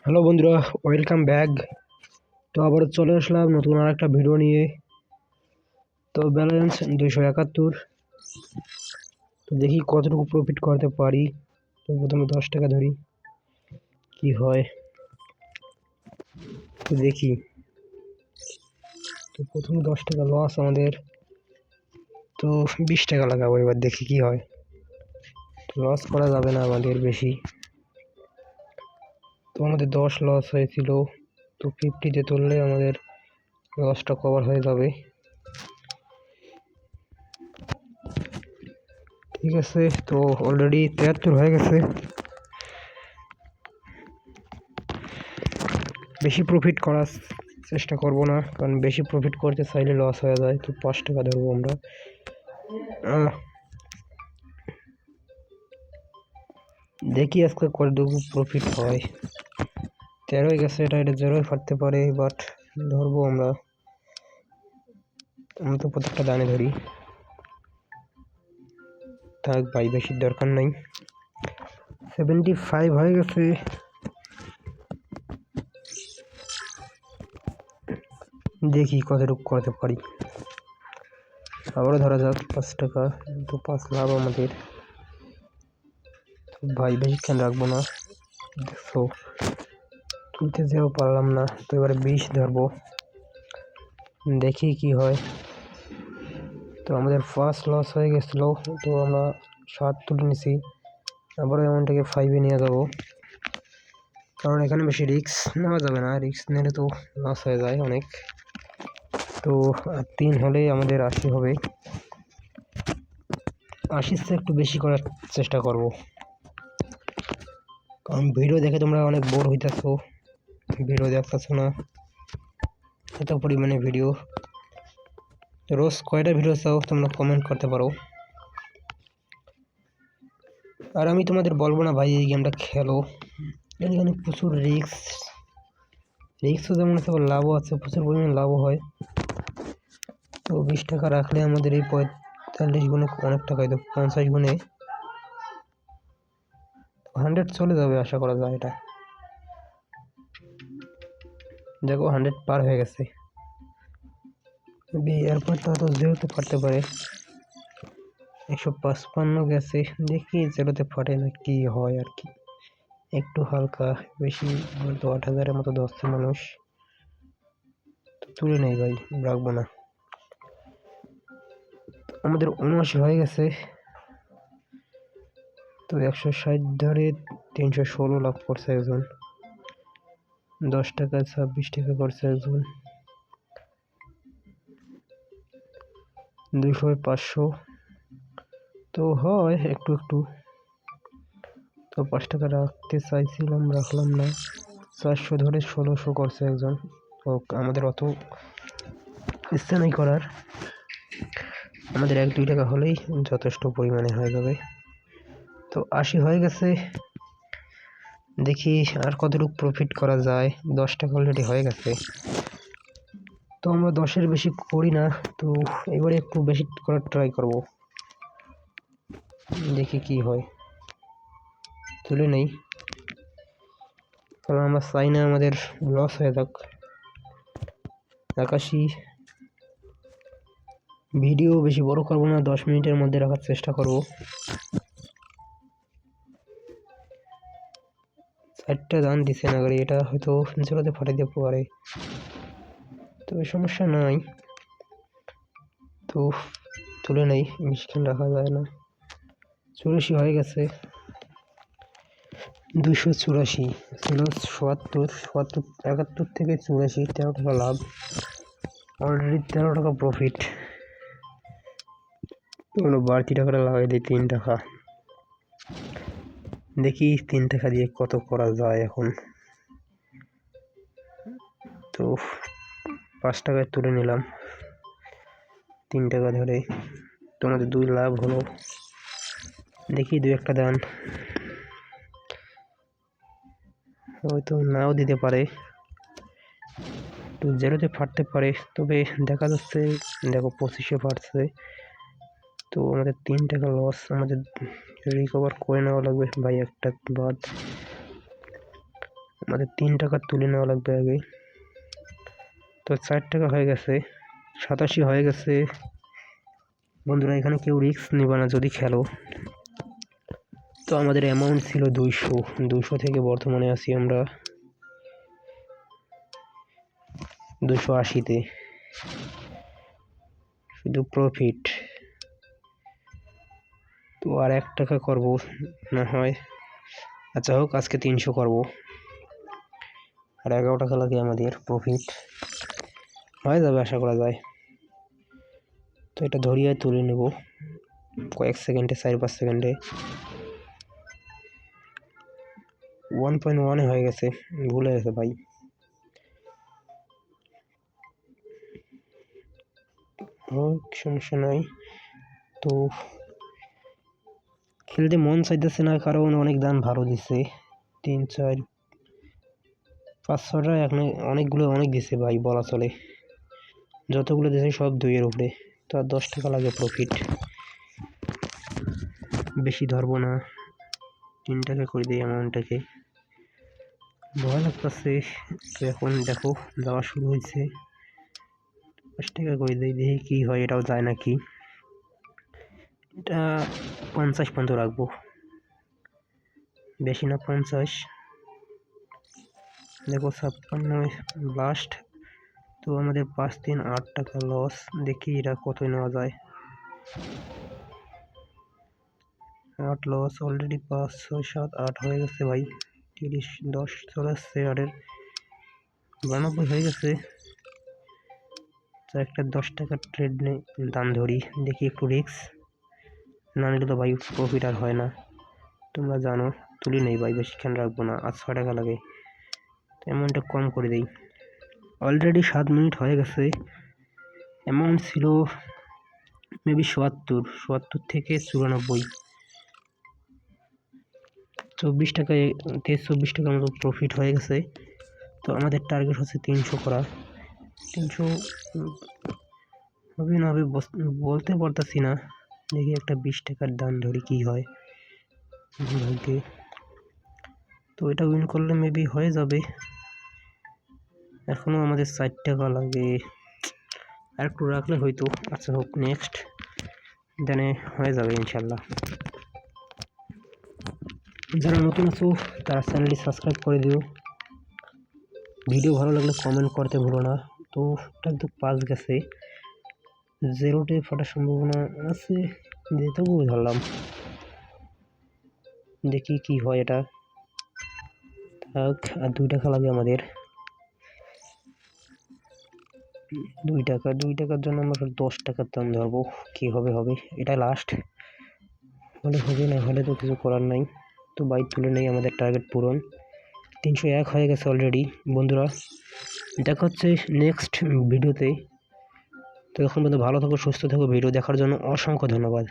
Hello বন্ধুরা, welcome back. তো আবার চলে আসলাম নতুন আর একটা ভিডিও নিয়ে। তো ব্যালেন্স 271। তো দেখি কতটুকু প্রফিট করতে পারি। তো প্রথমে 10 টাকা ধরি, কি হয় তো দেখি। তো প্রথমে 10 টাকা লস আমাদের, তো 20 টাকা লাগাবো, এবার দেখি কি হয়। তো লস করা যাবে না আমাদের বেশি। তো আমাদের 10 লস হয়েছিল, তো 50-তে তুললে আমাদের লসটা কভার হয়ে যাবে। ঠিক আছে, তো অলরেডি 73 হয়ে গেছে। বেশি প্রফিট করার চেষ্টা করব না, কারণ বেশি প্রফিট করতে চাইলে লস হয়ে যায়। তো 5 টাকা ধরবো আমরা। দেখি আজকে কতটুকু প্রফিট হয়। 13 গেছে, এটা 0 ফাটতে পারে, বাট ধরবো আমরা। আমরা তো প্রত্যেকটা দানে ধরি। থাক ভাই, বেশি দরকার নাই। 75 হয়ে গেছে। দেখি কতটুকু করতে পারি। আবারও ধরা যাক 5 টাকা, তো 5 লাভ আমাদের। ভাই বেশিক্ষণ রাখবো না, দেখছো তুলতে যেও পারলাম না। তো এবারে 20 ধরবো, দেখি কি হয়। তো আমাদের ফার্স্ট লস হয়ে গেছিলো, তো আমরা 7 তুলে নিছি। আবার অ্যামাউন্টটাকে 5-এ নিয়ে যাবো, কারণ এখানে বেশি রিস্ক নেওয়া যাবে না। রিস্ক নিলে তো লস হয়ে যায় অনেক। তো 3 হলেই আমাদের 80 হবে। 80 চেয়ে একটু বেশি করার চেষ্টা করব, কারণ ভিডিও দেখে তোমরা অনেক বোর হইতেছো, ভিডিও দেখতেছো না এত পরিমাণে ভিডিও। রোজ কয়টা ভিডিও চাও তোমরা কমেন্ট করতে পারো। আর আমি তোমাদের বলবো না ভাই এই গেমটা খেলো, এখানে প্রচুর রিস্কও যেমন আছে, আবার লাভও আছে, প্রচুর পরিমাণে লাভও হয়। তো 20 টাকা রাখলে আমাদের এই 45 গুণে অনেক টাকা, তো 50 গুণে 100 চলে যাবে আশা করা যায়। এটা দেখো 100 পার হয়ে গেছে। এরপর তো যেহেতু ফাটতে পারে। 155 গেছে, দেখি যেটাতে ফাটে না কি হয় আর কি। একটু হালকা বেশি, তো 8,000-এর মতো ধরছে মানুষ। তো তুলে নেই ভাই, রাখবো না। আমাদের 79 হয়ে গেছে। তো 160 ধরে 316 লাভ করছে একজন। 10 টাকা 26 টাকা করছে একজন। 200 500, তো হয় একটু একটু। তো 5 টাকা রাখতে চাইছিলাম, রাখলাম না। 400 ধরে 1600 করছে একজন। তো আমাদের অত ইচ্ছা নেই করার, আমাদের 1-2 টাকা হলেই যথেষ্ট পরিমাণে হয়ে যাবে। তো 80 হয়ে গেছে, দেখি আর কতটুকু প্রফিট করা যায়। 10 টাকা অলরেডি হয়ে গেছে। তো আমরা 10-এর বেশি করি না, তো এবারে একটু বেশি করার ট্রাই করব, দেখি কি হয়। তুলে নেই, কারণ আমরা চাই না আমাদের লস হয়ে যাক। 81। ভিডিও বেশি বড় করব না, 10 মিনিটের মধ্যে রাখার চেষ্টা করব। 4টা দান দিছে না গাড়ি, এটা হয়তো জোড়াতে ফাটাই দিতে পারে, তো সমস্যা নাই। তো তুলে নেই, বেশিক্ষণ রাখা যায় না। 84 হয়ে গেছে। 284 ছিল 77, 71 থেকে 84, 13 টাকা লাভ। অলরেডি 13 টাকা প্রফিট। বাড়তি টাকাটা লাগাই দিই 3 টাকা, দেখি 3 টাকা দিয়ে কত করা যায় এখন। তো 5 টাকায় তুলে নিলাম 3 টাকা ধরে। তোমাদের 2 লাভ হলো, দেখি 2-1টা দান হয়তো নাও দিতে পারে, তো 0-তে ফাটতে পারে। তবে দেখা যাচ্ছে, দেখো 25-এ ফাটছে। তো আমাদের 3 টাকা লস, আমাদের রিকভার করে নেওয়া লাগবে ভাই, একটা বাদ। আমাদের 3 টাকা তুলে নেওয়া লাগবে আগে। তো 4 টাকা হয়ে গেছে, 87 হয়ে গেছে। বন্ধুরা এখানে কেউ রিস্ক নেবে না যদি খেলো। তো আমাদের অ্যামাউন্ট ছিল 200 থেকে বর্তমানে আছি আমরা 280-তে, শুধু প্রফিট। তো আর 1 টাকা করবো না হয়, আচ্ছা হোক আজকে 300 করবো। আর 11 টাকা লাগে আমাদের প্রফিট, হয়ে যাবে আশা করা যায়। তো এটা ধরিয়ে তুলে নেব কয়েক সেকেন্ডে, 4-5 সেকেন্ডে। 1.1 হয়ে গেছে, ভুলে গেছে ভাই। সমস্যা নাই। তো খেলতে মন চাইতেছে না, কারণ অনেক দান ভালো দিছে। 3, 4, 5, 6টা এখন অনেকগুলো অনেক দিছে ভাই, বলা চলে। যতগুলো দিছে সব 2-এর উপরে। তো আর 10 টাকা লাগে প্রফিট, বেশি ধরবো না। 3 টাকা করে দিই অ্যামাউন্টটাকে। ভয় লাগতেছে। তো এখন দেখো যাওয়া শুরু হয়েছে। 5 টাকা করে দিই, দেখি কি হয়, এটাও যায় নাকি। এটা 50 পর্যন্ত রাখবো, বেশি না 50। দেখো 56 লাস্ট। তো আমাদের 5, 3, 8 টাকা লস। দেখি এটা কত নেওয়া যায়। 8 লস অলরেডি। 5, 6, 7, 8 হয়ে গেছে ভাই। 30, 10 চলে আসছে। 8-এর 92 হয়ে গেছে। তো একটা 10 টাকার ট্রেড দাম ধরি, দেখি একটু রিস্ক না নিলে তো ভাই প্রফিট আর হয় না, তোমরা জানো। তুলি নেই ভাই, বেশিক্ষণ রাখবো না, আর 6 টাকা লাগে। তো অ্যামাউন্টটা কম করে দিই। অলরেডি 7 মিনিট হয়ে গেছে। অ্যামাউন্ট ছিল মেবি 77 থেকে 94। 24 টাকায় 24 টাকার মতো প্রফিট হয়ে গেছে। তো আমাদের টার্গেট হচ্ছে 300 করা। 300 হবে না হবে বলতে পারতাছি না। দেখি একটা 20 টাকার দাম ধরি কি হয় ভাগ্যে। তো এটা উইন করলে মেবি হয়ে যাবে। এখনো আমাদের 4 টাকা লাগে, আর একটু রাখলে হয়তো। আচ্ছা হোক, নেক্সট দেনে হয়ে যাবে ইনশাল্লাহ। যারা নতুন আছো তারা চ্যানেলটি সাবস্ক্রাইব করে দিও। ভিডিও ভালো লাগলে কমেন্ট করতে ভুলো না। তো এটা কিন্তু 5 গেছে, 0-টে ফাটার সম্ভাবনা আছে, তবুও ধরলাম। দেখি কি হয় এটা। থাক, আর 2 টাকা লাগে আমাদের। 2 টাকা, 2 টাকার জন্য আমরা 10 টাকার দাম ধরবো। কি হবে হবে, এটা লাস্ট। হলে হবে, না হলে তো কিছু করার নাই। তো বাইক তুলে নেই, আমাদের টার্গেট পূরণ। 301 হয়ে গেছে অলরেডি। বন্ধুরা দেখা হচ্ছে নেক্সট ভিডিওতে। তো এখন পর্যন্ত ভালো থাকো, সুস্থ থাকো। ভিডিও দেখার জন্য অসংখ্য ধন্যবাদ।